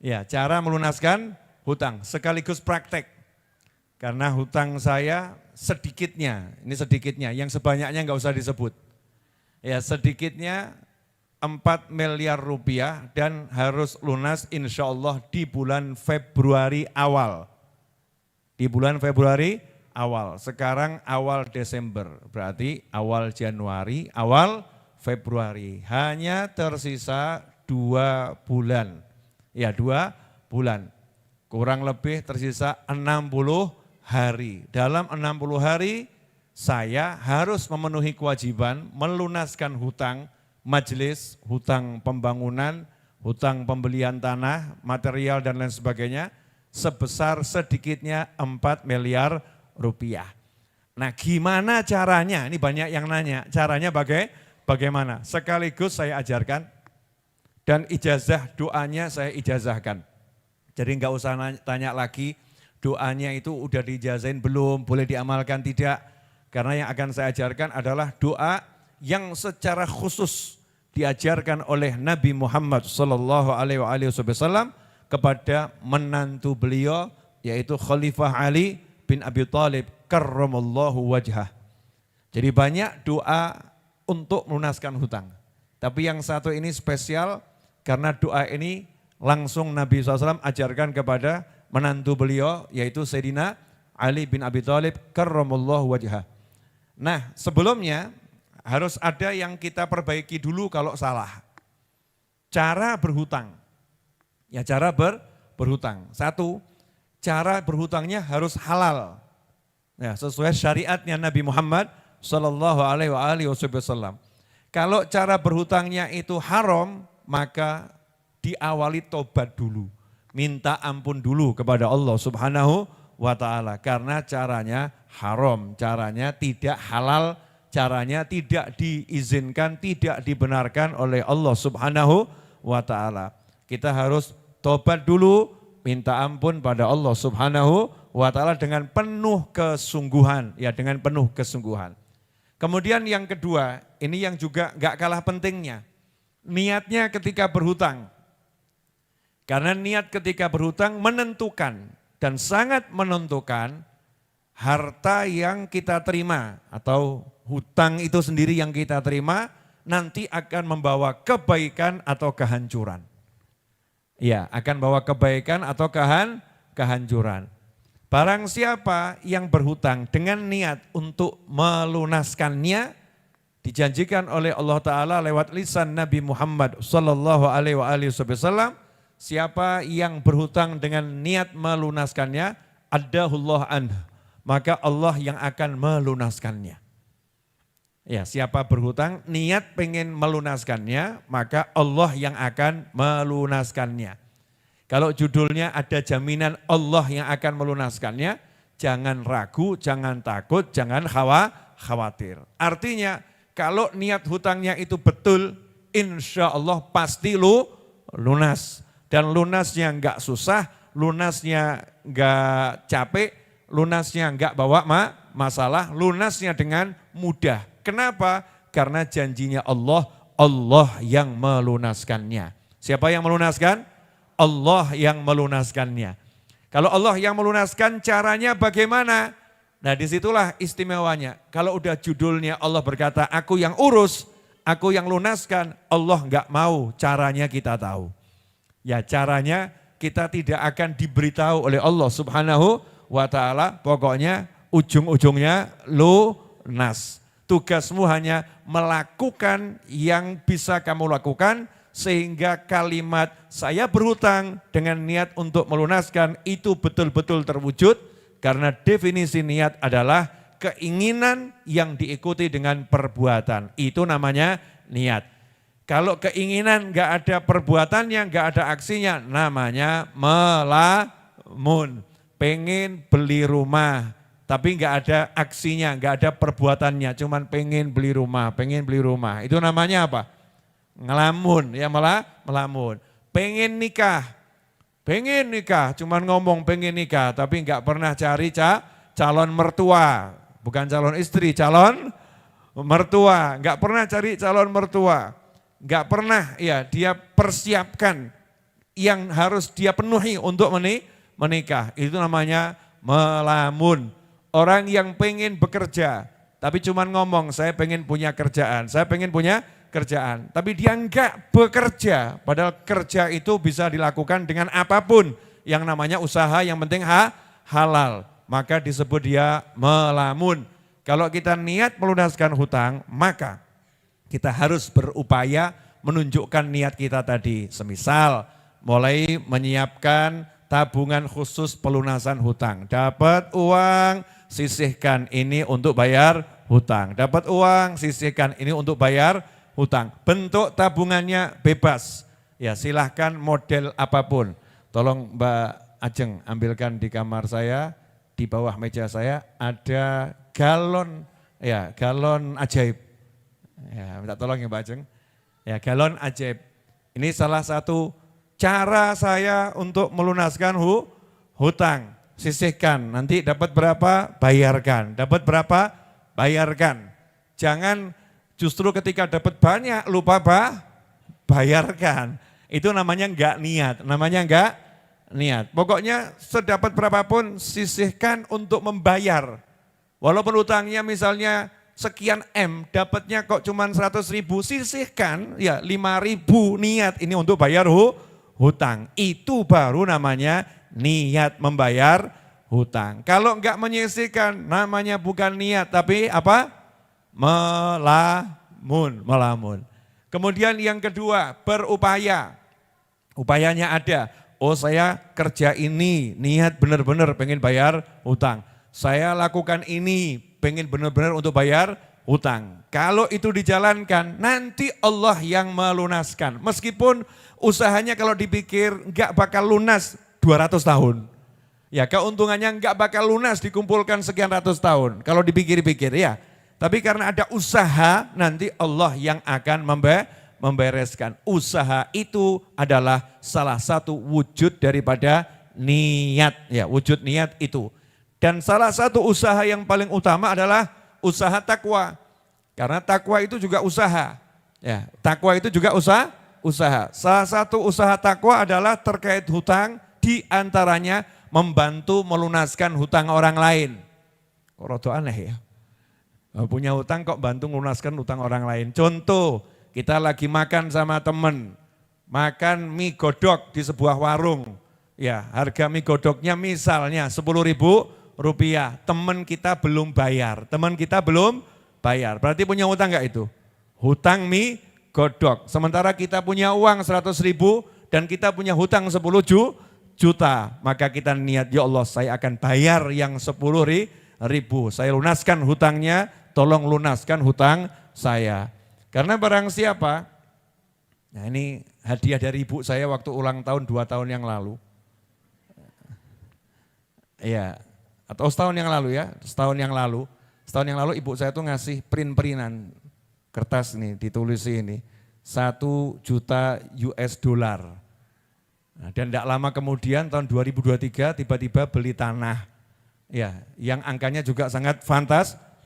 Ya, cara melunaskan hutang sekaligus praktek. Karena hutang saya sedikitnya, ini sedikitnya, yang sebanyaknya nggak usah disebut. Ya, sedikitnya 4 miliar rupiah dan harus lunas insya Allah di bulan Februari awal. Di bulan Februari awal, sekarang awal Desember, berarti awal Januari, awal Februari. Hanya tersisa 2 bulan. Ya 2 bulan, kurang lebih tersisa 60 hari. Dalam 60 hari saya harus memenuhi kewajiban melunaskan hutang majelis, hutang pembangunan, hutang pembelian tanah, material dan lain sebagainya sebesar sedikitnya 4 miliar rupiah. Nah gimana caranya? Ini banyak yang nanya, caranya bagaimana? Sekaligus saya ajarkan dan ijazah doanya saya ijazahkan. Jadi enggak usah tanya lagi doanya itu udah diijazahin belum, boleh diamalkan tidak. Karena yang akan saya ajarkan adalah doa yang secara khusus diajarkan oleh Nabi Muhammad SAW kepada menantu beliau yaitu Khalifah Ali bin Abi Thalib karramallahu wajhah. Jadi banyak doa untuk melunaskan hutang. Tapi yang satu ini spesial karena doa ini langsung Nabi SAW ajarkan kepada menantu beliau yaitu Sayyidina Ali bin Abi Thalib karramallahu wajhah. Nah sebelumnya harus ada yang kita perbaiki dulu kalau salah. Cara berhutang. Ya cara berhutang. Satu, cara berhutangnya harus halal. Ya, sesuai syariatnya Nabi Muhammad SAW. Kalau cara berhutangnya itu haram, maka diawali tobat dulu. Minta ampun dulu kepada Allah Subhanahu wa ta'ala. Karena caranya haram, caranya tidak halal, caranya tidak diizinkan, tidak dibenarkan oleh Allah Subhanahu wa ta'ala. Kita harus tobat dulu, minta ampun pada Allah Subhanahu wa ta'ala dengan penuh kesungguhan, ya dengan penuh kesungguhan. Kemudian yang kedua, ini yang juga enggak kalah pentingnya. Niatnya ketika berhutang. Karena niat ketika berhutang menentukan dan sangat menentukan harta yang kita terima atau hutang itu sendiri yang kita terima nanti akan membawa kebaikan atau kehancuran. Ya, akan bawa kebaikan atau kehancuran. Barang siapa yang berhutang dengan niat untuk melunaskannya dijanjikan oleh Allah Ta'ala lewat lisan Nabi Muhammad SAW. Siapa yang berhutang dengan niat melunaskannya, addahullah anhu, maka Allah yang akan melunaskannya. Ya, siapa berhutang niat pengen melunaskannya, maka Allah yang akan melunaskannya. Kalau judulnya ada jaminan Allah yang akan melunaskannya, jangan ragu, jangan takut, jangan khawatir. Artinya kalau niat hutangnya itu betul, insya Allah pasti lunas. Dan lunasnya enggak susah, lunasnya enggak capek, lunasnya enggak bawa masalah, lunasnya dengan mudah. Kenapa? Karena janjinya Allah, Allah yang melunaskannya. Siapa yang melunaskan? Allah yang melunaskannya. Kalau Allah yang melunaskan caranya bagaimana? Nah disitulah istimewanya. Kalau udah judulnya Allah berkata, aku yang urus, aku yang lunaskan, Allah enggak mau caranya kita tahu. Ya caranya kita tidak akan diberitahu oleh Allah Subhanahu wa ta'ala, pokoknya ujung-ujungnya lunas. Tugasmu hanya melakukan yang bisa kamu lakukan sehingga kalimat saya berhutang dengan niat untuk melunaskan itu betul-betul terwujud karena definisi niat adalah keinginan yang diikuti dengan perbuatan. Itu namanya niat. Kalau keinginan enggak ada perbuatannya, enggak ada aksinya, namanya melamun. Pengen beli rumah, tapi enggak ada aksinya, enggak ada perbuatannya, cuman pengen beli rumah, pengen beli rumah. Itu namanya apa? Ngelamun, ya melamun. Pengen nikah, cuman ngomong pengen nikah, tapi enggak pernah cari calon mertua, bukan calon istri, calon mertua. Enggak pernah cari calon mertua. Enggak pernah ya dia persiapkan yang harus dia penuhi untuk menikah. Itu namanya melamun. Orang yang pengen bekerja, tapi cuman ngomong, saya pengen punya kerjaan, saya pengen punya kerjaan. Tapi dia enggak bekerja, padahal kerja itu bisa dilakukan dengan apapun. Yang namanya usaha, yang penting halal. Maka disebut dia melamun. Kalau kita niat melunaskan hutang, maka kita harus berupaya menunjukkan niat kita tadi. Semisal, mulai menyiapkan tabungan khusus pelunasan hutang. Dapat uang, sisihkan ini untuk bayar hutang. Dapat uang, sisihkan ini untuk bayar hutang. Bentuk tabungannya bebas. Ya, silahkan model apapun. Tolong Mbak Ajeng ambilkan di kamar saya, di bawah meja saya ada galon, ya galon ajaib. Ya, minta tolong ya Mbak Ajeng. Ya, galon ajaib. Ini salah satu cara saya untuk melunaskan hutang. Sisihkan, nanti dapat berapa, bayarkan. Dapat berapa, bayarkan. Jangan justru ketika dapat banyak lupa bayarkan. Itu namanya enggak niat, namanya enggak niat. Pokoknya sedapat berapapun sisihkan untuk membayar. Walaupun utangnya misalnya sekian M, dapatnya kok cuma 100.000, sisihkan ya 5.000 niat ini untuk bayar hutang. Itu baru namanya niat membayar hutang. Kalau enggak menyisihkan namanya bukan niat tapi apa? Melamun. Kemudian yang kedua, berupaya. Upayanya ada. Oh, saya kerja ini niat benar-benar pengen bayar hutang. Saya lakukan ini pengen benar-benar untuk bayar hutang. Kalau itu dijalankan nanti Allah yang melunaskan. Meskipun usahanya kalau dipikir enggak bakal lunas 200 tahun. Ya, keuntungannya enggak bakal lunas dikumpulkan sekian ratus tahun. Kalau dipikir-pikir ya. Tapi karena ada usaha, nanti Allah yang akan membereskan. Usaha itu adalah salah satu wujud daripada niat. Ya, wujud niat itu. Dan salah satu usaha yang paling utama adalah usaha takwa. Karena takwa itu juga usaha. Ya, takwa itu juga usaha. Salah satu usaha takwa adalah terkait hutang. Di antaranya membantu melunaskan hutang orang lain. Kok rada aneh ya? Punya hutang kok bantu melunaskan hutang orang lain. Contoh, kita lagi makan sama teman. Makan mie godok di sebuah warung. Ya, harga mie godoknya misalnya 10.000 rupiah. Teman kita belum bayar. Berarti punya hutang enggak itu? Hutang mie godok. Sementara kita punya uang 100.000 dan kita punya hutang 10 juta, maka kita niat, ya Allah saya akan bayar yang 10.000, saya lunaskan hutangnya, tolong lunaskan hutang saya. Karena barang siapa, nah ini hadiah dari ibu saya waktu ulang tahun 2 tahun yang lalu. Ya, atau setahun yang lalu ya, setahun yang lalu ibu saya tuh ngasih print-printan kertas nih, ditulis ini, 1 juta US dollar. Nah, dan tidak lama kemudian tahun 2023 tiba-tiba beli tanah. Ya, yang angkanya juga sangat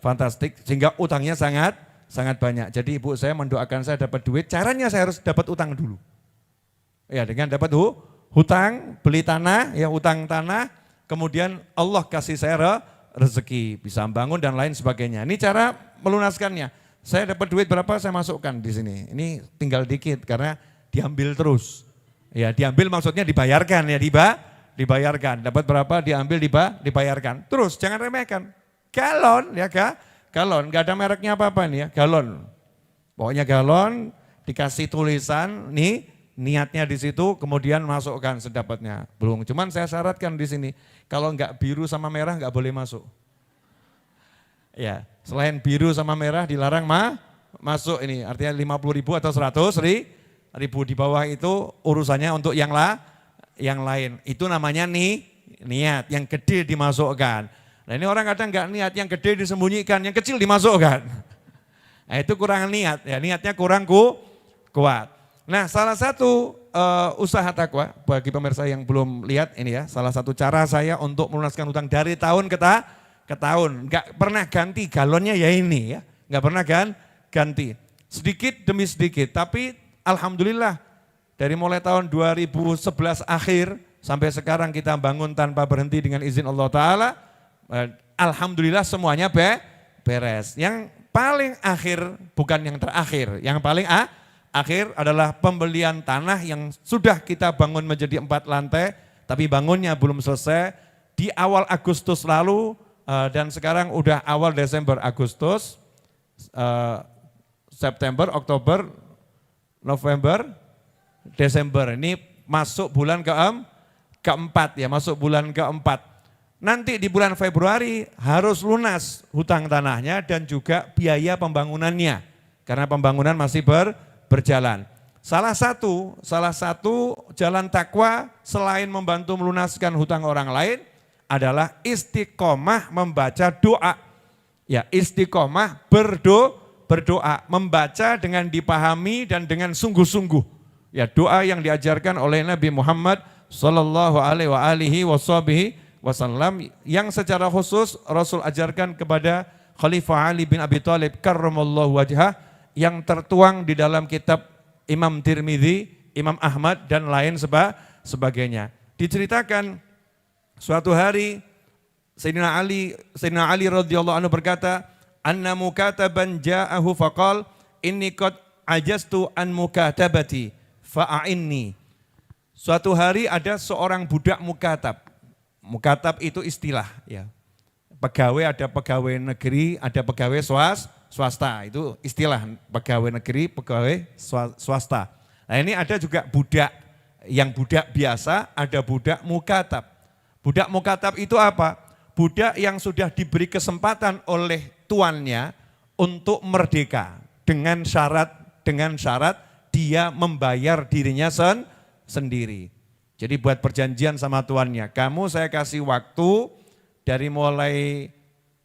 fantastik sehingga utangnya sangat banyak. Jadi ibu saya mendoakan saya dapat duit, caranya saya harus dapat utang dulu. Ya, dengan dapat hutang, beli tanah, ya utang tanah, kemudian Allah kasih saya rezeki, bisa bangun dan lain sebagainya. Ini cara melunaskannya. Saya dapat duit berapa saya masukkan di sini. Ini tinggal dikit karena diambil terus. Ya, diambil maksudnya dibayarkan ya, dibayarkan. Dapat berapa diambil dibayarkan. Terus jangan remehkan. Galon ya galon, enggak ada mereknya apa-apa nih ya, galon. Pokoknya galon dikasih tulisan nih niatnya di situ, kemudian masukkan sedapatnya. Belum, cuman saya syaratkan di sini kalau enggak biru sama merah enggak boleh masuk. Ya, selain biru sama merah dilarang masuk ini, artinya 50.000 atau 100.000 di bawah itu urusannya untuk yang lain. Itu namanya niat, yang gede dimasukkan. Nah ini orang kadang enggak niat, yang gede disembunyikan, yang kecil dimasukkan. Nah itu kurang niat, ya niatnya kurang kuat. Nah salah satu usaha takwa, bagi pemirsa yang belum lihat ini ya, salah satu cara saya untuk melunaskan hutang dari tahun ke tahun. Enggak pernah ganti galonnya ya ini ya, enggak pernah ganti. Sedikit demi sedikit, tapi alhamdulillah Dari mulai tahun 2011 akhir sampai sekarang kita bangun tanpa berhenti dengan izin Allah Ta'ala. Alhamdulillah semuanya beres. Yang paling akhir bukan yang terakhir. Yang paling akhir adalah pembelian tanah yang sudah kita bangun menjadi 4 lantai. Tapi bangunnya belum selesai di awal Agustus lalu dan sekarang udah awal Desember, Agustus, September, Oktober, November, Desember. Ini masuk bulan keempat ya, masuk bulan keempat. Nanti di bulan Februari harus lunas hutang tanahnya dan juga biaya pembangunannya. Karena pembangunan masih berjalan. Salah satu jalan takwa selain membantu melunaskan hutang orang lain adalah istiqomah membaca doa. Ya, istiqomah berdoa, membaca dengan dipahami dan dengan sungguh-sungguh. Ya, doa yang diajarkan oleh Nabi Muhammad sallallahu alaihi wasallam yang secara khusus Rasul ajarkan kepada Khalifah Ali bin Abi Thalib karramallahu wajhah yang tertuang di dalam kitab Imam Tirmidzi, Imam Ahmad dan lain sebagainya. Diceritakan suatu hari Sayyidina Ali radhiyallahu anhu berkata, "Anna mukataban ja'ahu faqal inni qad ajastu an mukatabati fa'inni." Suatu hari ada seorang budak mukatab. Mukatab itu istilah ya. Pegawai, ada pegawai negeri, ada pegawai swasta. Itu istilah pegawai negeri, pegawai swasta. Nah, ini ada juga budak. Yang budak biasa, ada budak mukatab. Budak mukatab itu apa? Budak yang sudah diberi kesempatan oleh tuannya untuk merdeka dengan syarat dia membayar dirinya sendiri. Jadi buat perjanjian sama tuannya, kamu saya kasih waktu dari mulai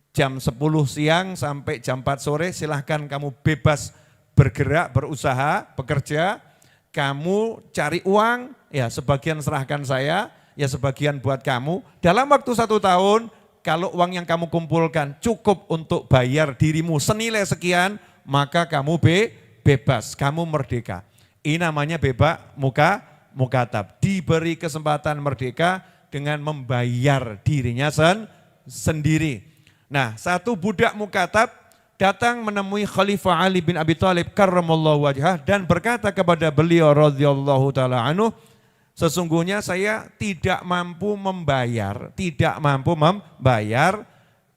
jam 10 siang sampai jam 4 sore silahkan kamu bebas bergerak, berusaha, bekerja, kamu cari uang, ya sebagian serahkan saya, ya sebagian buat kamu. Dalam waktu 1 tahun, kalau uang yang kamu kumpulkan cukup untuk bayar dirimu senilai sekian, maka kamu bebas, kamu merdeka. Ini namanya mukatab, diberi kesempatan merdeka dengan membayar dirinya sendiri. Nah, satu budak mukatab datang menemui Khalifah Ali bin Abi Thalib karramallahu wajhah dan berkata kepada beliau radhiyallahu taala anhu, sesungguhnya saya tidak mampu membayar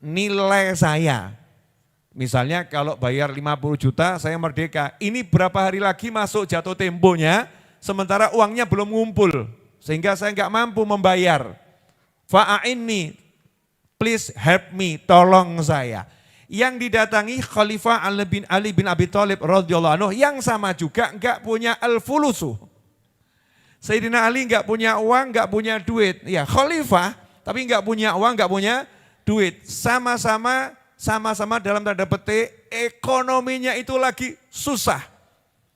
nilai saya. Misalnya kalau bayar 50 juta saya merdeka, ini berapa hari lagi masuk jatuh temponya, sementara uangnya belum ngumpul, sehingga saya enggak mampu membayar. Fa'inni, please help me, tolong saya. Yang didatangi Khalifah Ali bin Abi Thalib radhiyallahu anhu yang sama juga enggak punya al-fulusu. Sayyidina Ali enggak punya uang, enggak punya duit. Ya, khalifah tapi enggak punya uang, enggak punya duit. Sama-sama dalam tanda petik ekonominya itu lagi susah.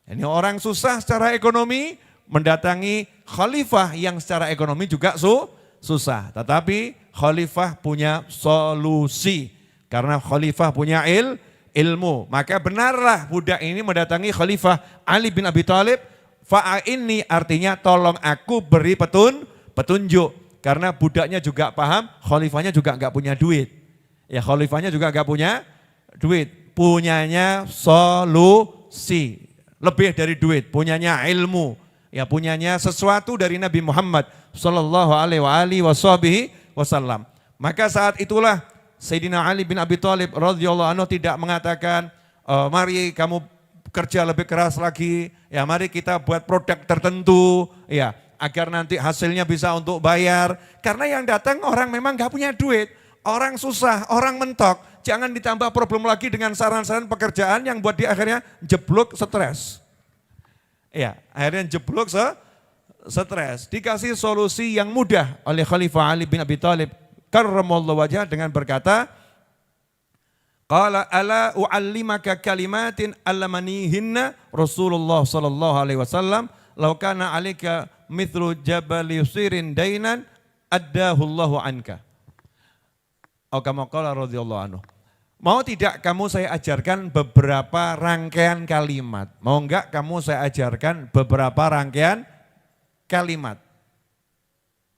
Ini orang susah secara ekonomi mendatangi khalifah yang secara ekonomi juga susah. Tetapi khalifah punya solusi. Karena khalifah punya ilmu. Maka benarlah budak ini mendatangi Khalifah Ali bin Abi Thalib. Fa'inni artinya tolong aku beri petunjuk. Karena budaknya juga paham, khalifahnya juga enggak punya duit. Ya khalifahnya juga enggak punya duit. Punyanya solusi. Lebih dari duit, punyanya ilmu. Ya punyanya sesuatu dari Nabi Muhammad sallallahu alaihi wasallam. Maka saat itulah Sayyidina Ali bin Abi Thalib radhiyallahu anhu tidak mengatakan, mari kamu kerja lebih keras lagi, ya mari kita buat produk tertentu, ya agar nanti hasilnya bisa untuk bayar. Karena yang datang orang memang gak punya duit, orang susah, orang mentok. Jangan ditambah problem lagi dengan saran-saran pekerjaan yang buat dia akhirnya jeblok stres. Ya, akhirnya jeblok stres. Dikasih solusi yang mudah oleh Khalifah Ali bin Abi Thalib karramallahu wajhah dengan berkata, qala ala u'allimaka kalimatin allamanihinna Rasulullah sallallahu alaihi wasallam law kana 'alaika mithlu jabal yusirin dainan addahu Allahu anka. Atau kama qala radhiyallahu anhu. Mau tidak kamu saya ajarkan beberapa rangkaian kalimat? Mau enggak kamu saya ajarkan beberapa rangkaian kalimat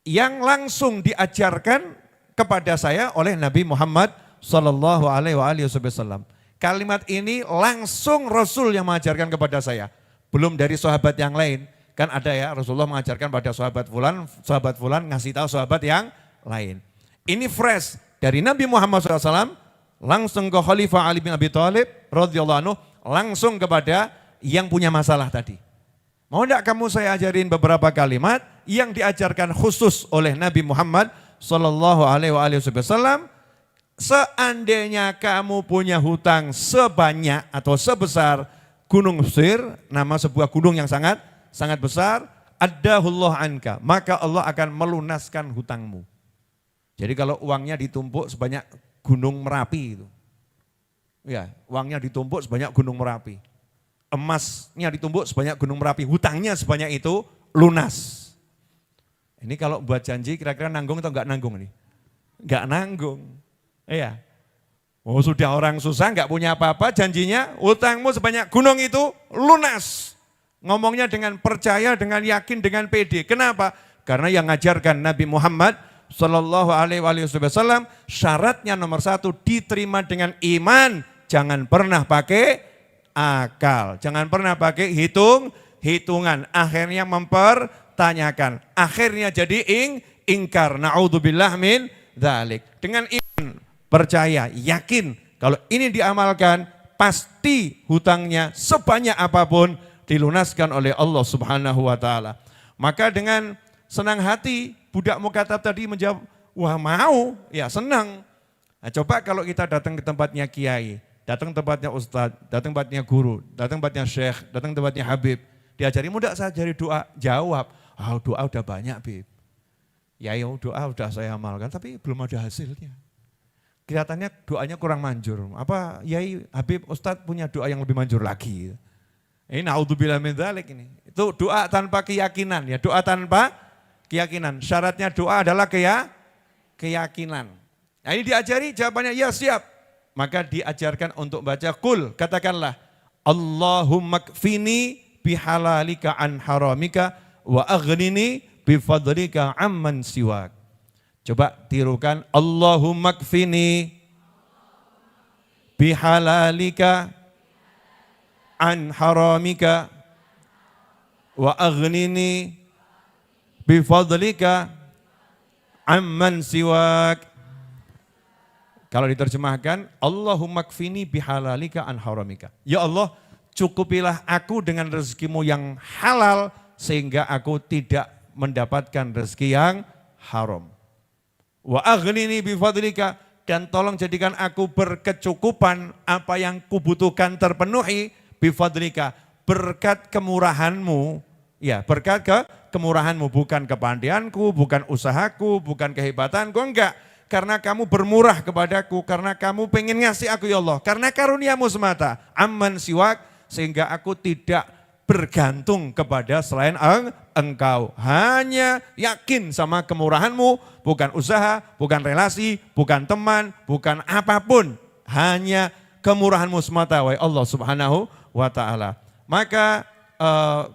yang langsung diajarkan kepada saya oleh Nabi Muhammad Sallallahu Alaihi Wasallam. Kalimat ini langsung Rasul yang mengajarkan kepada saya, belum dari sahabat yang lain. Kan ada ya Rasulullah mengajarkan pada sahabat fulan ngasih tahu sahabat yang lain. Ini fresh dari Nabi Muhammad SAW. Langsung ke Khalifah Ali bin Abi Thalib radhiyallahu anhu, langsung kepada yang punya masalah tadi. Mau enggak kamu saya ajarin beberapa kalimat yang diajarkan khusus oleh Nabi Muhammad sallallahu alaihi wasallam. Seandainya kamu punya hutang sebanyak atau sebesar Gunung Mesir, nama sebuah gunung yang sangat besar, addahullah anka, maka Allah akan melunaskan hutangmu. Jadi kalau uangnya ditumpuk sebanyak Gunung Merapi itu. Ya, uangnya ditumpuk sebanyak Gunung Merapi. Emasnya ditumpuk sebanyak Gunung Merapi, hutangnya sebanyak itu lunas. Ini kalau buat janji kira-kira nanggung atau enggak nanggung nih? Enggak nanggung. Iya. Oh, sudah orang susah enggak punya apa-apa, janjinya hutangmu sebanyak gunung itu lunas. Ngomongnya dengan percaya, dengan yakin, dengan pede. Kenapa? Karena yang ngajarkan Nabi Muhammad Sallallahu Alaihi Wasallam, syaratnya nomor 1 diterima dengan iman, jangan pernah pakai akal, jangan pernah pakai hitungan, akhirnya mempertanyakan, akhirnya jadi ingkar, naudzubillah min dzalik. Dengan iman, percaya, yakin, kalau ini diamalkan, pasti hutangnya sebanyak apapun dilunaskan oleh Allah Subhanahu wa taala. Maka dengan senang hati budak mukatab tadi menjawab, wah mau, ya senang. Nah, coba kalau kita datang ke tempatnya kiai, datang tempatnya ustadz, datang tempatnya guru, datang tempatnya syekh, datang tempatnya habib, diajari mudah saya ajari doa, jawab, doa udah banyak Bib. Ya doa udah saya amalkan tapi belum ada hasilnya. Kelihatannya doanya kurang manjur. Apa Yai Habib Ustadz punya doa yang lebih manjur lagi? Ini naudzubillah min dzalik ini. Itu doa tanpa keyakinan ya, doa tanpa keyakinan. Syaratnya doa adalah keyakinan. Nah, ini diajari jawabannya ya siap. Maka diajarkan untuk baca kul, katakanlah Allahumma kfini bihalalika an haramika wa aghnini bifadlika amman siwak. Coba tirukan Allahumma kfini bihalalika an haramika wa aghnini bifadlika amman siwak. Kalau diterjemahkan, Allahumma kfini bihalalika an haramika. Ya Allah, cukupilah aku dengan rezekimu yang halal sehingga aku tidak mendapatkan rezeki yang haram. Wa aghnini bifadlika, dan tolong jadikan aku berkecukupan apa yang kubutuhkan terpenuhi bifadlika, berkat kemurahanmu. Ya, berkat kemurahanmu, bukan kepandaianku, bukan usahaku, bukan kehebatanku, enggak. Karena kamu bermurah kepadaku, karena kamu pengen ngasih aku ya Allah, karena karuniamu semata, amman siwak, sehingga aku tidak bergantung kepada selain engkau. Hanya yakin sama kemurahanmu, bukan usaha, bukan relasi, bukan teman, bukan apapun. Hanya kemurahanmu semata, wahai Allah Subhanahu wa ta'ala. Maka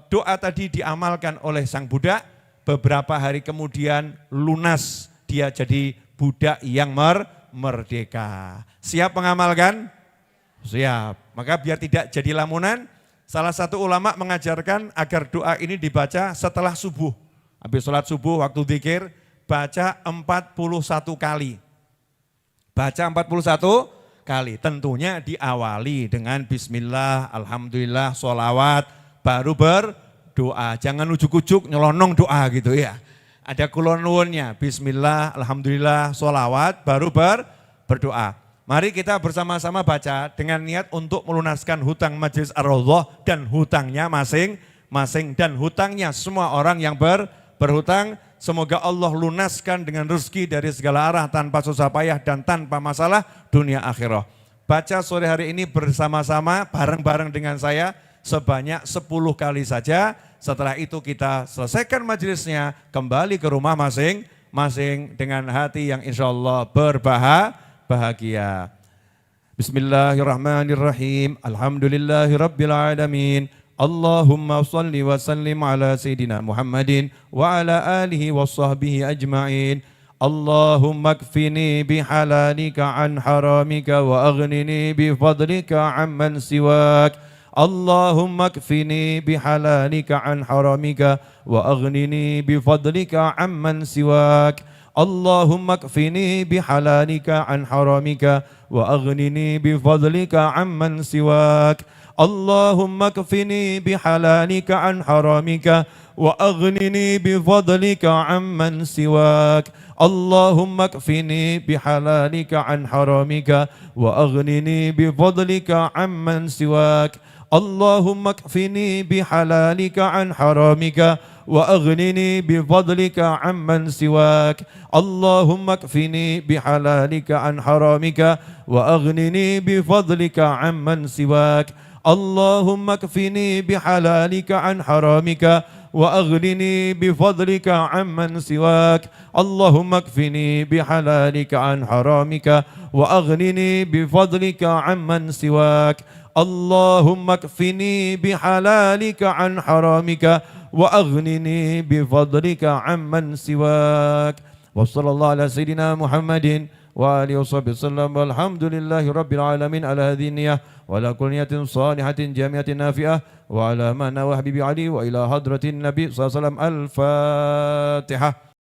doa tadi diamalkan oleh sang budak, beberapa hari kemudian lunas, dia jadi budak yang merdeka. Siap mengamalkan? Siap. Maka biar tidak jadi lamunan, salah satu ulama mengajarkan agar doa ini dibaca setelah subuh. Habis sholat subuh waktu zikir, baca 41 kali. Baca 41 kali. Tentunya diawali dengan bismillah, alhamdulillah, sholawat, baru berdoa. Jangan ujuk-ujuk nyelonong doa gitu ya. Ada kulonwunnya, bismillah, alhamdulillah, sholawat, baru berdoa. Mari kita bersama-sama baca dengan niat untuk melunaskan hutang Majelis Ar-Raudhah dan hutangnya masing-masing. Dan hutangnya semua orang yang berhutang, semoga Allah lunaskan dengan rezeki dari segala arah tanpa susah payah dan tanpa masalah dunia akhirah. Baca sore hari ini bersama-sama, bareng-bareng dengan saya sebanyak 10 kali saja. Setelah itu kita selesaikan majelisnya, kembali ke rumah masing-masing dengan hati yang insya Allah berbahagia. Bismillahirrahmanirrahim. Alhamdulillahirabbil alamin. Allahumma shalli wa sallim ala sayyidina Muhammadin wa ala alihi wa sahbihi ajma'in. Allahumma kfini bihalalika an haramika wa aghnini bifadlika amman siwak. Allahumma kfini bihalalika an haramika wa aghnini bifadlika amman siwak. Allahumma kfini bihalalika an haramika wa aghnini bifadlika amman siwak. Allahumma kfini bihalalika an haramika wa aghnini bifadlika amman siwak. Allahumma kfini bihalalika an haramika wa aghnini bifadlika amman siwak. Allahumma kfini bihalalika an haramika wa aghnini bifadlika amman siwak. Allahumma kfini bihalalika an haramika wa aghnini bifadlika amman siwak. Allahumma kfini bihalalika an haramika wa aghnini bifadlika amman siwak. Allahumma kfini bihalalika an haramika wa aghnini bifadlika amman siwak. Allahumma kfini bihalalika an haramika wa aghnini bifadlika amman siwak. Wa sallallahu ala sayyidina Muhammadin wa alihi wa sahbihi sallam. Walhamdulillahi rabbil alamin ala hadhihi niyah wa ala kulli niyatin salihatin jamiatin nafi'ah wa ala ma nawa habibi Ali wa ila hadratin nabi sallallahu alaihi wasallam. Al-Fatihah.